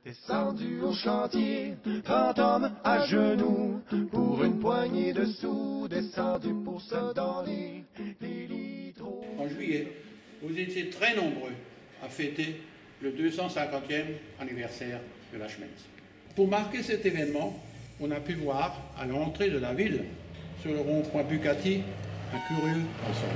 Descendu au chantier, 30 hommes à genoux, pour une poignée de sous, descendu pour se donner des litres. En juillet, vous étiez très nombreux à fêter le 250e anniversaire de la Schmelz. Pour marquer cet événement, on a pu voir à l'entrée de la ville, sur le rond-point Bucati, un curieux ensemble.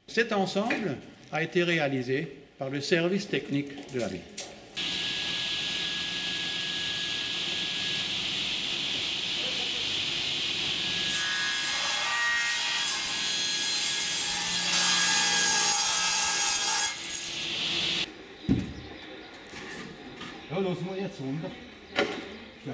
Cet ensemble a été réalisé par le service technique de la ville. Ja, lassen wir jetzt runter. Ja.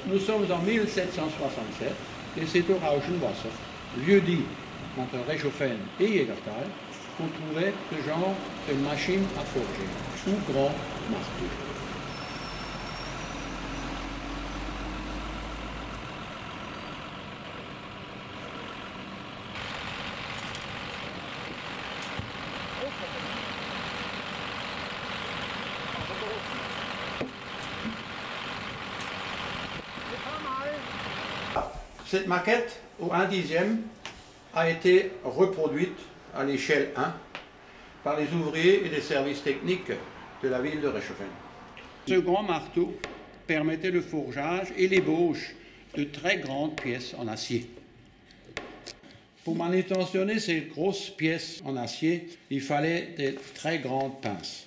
Nous sommes en 1767 et c'est au Rauschenwasser, lieu-dit entre Reichshofen et Jägertal, qu'on trouvait ce genre de machine à forger, ou grand marteau. Cette maquette, au 1/10e, a été reproduite à l'échelle 1 par les ouvriers et les services techniques de la ville de Reichshofen. Ce grand marteau permettait le forgeage et l'ébauche de très grandes pièces en acier. Pour manutentionner ces grosses pièces en acier, il fallait des très grandes pinces.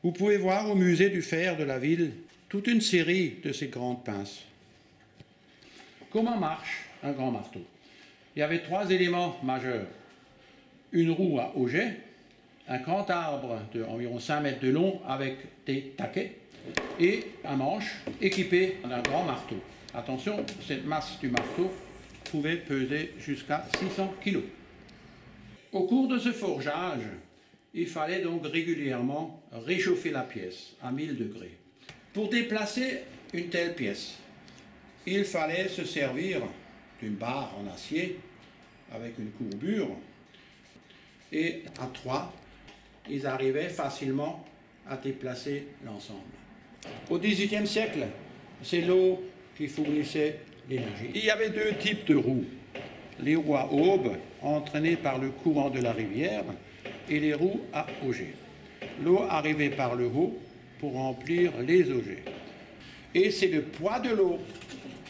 Vous pouvez voir au musée du fer de la ville toute une série de ces grandes pinces. Comment marche un grand marteau? Il y avait 3 éléments majeurs. Une roue à auget, un grand arbre d'environ 5 mètres de long avec des taquets et un manche équipé d'un grand marteau. Attention, cette masse du marteau pouvait peser jusqu'à 600 kg. Au cours de ce forgeage, il fallait donc régulièrement réchauffer la pièce à 1000 degrés. Pour déplacer une telle pièce, il fallait se servir d'une barre en acier avec une courbure et à 3, ils arrivaient facilement à déplacer l'ensemble. Au XVIIIe siècle, c'est l'eau qui fournissait l'énergie. Il y avait 2 types de roues, les roues à aube entraînées par le courant de la rivière et les roues à auget. L'eau arrivait par le haut pour remplir les augets. Et c'est le poids de l'eau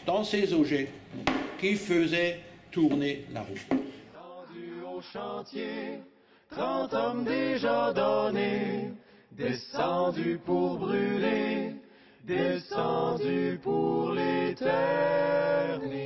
dans ces augets qui faisait tourner la roue. Descendu au chantier, 30 hommes déjà donnés, descendus pour brûler, descendus pour l'éternité.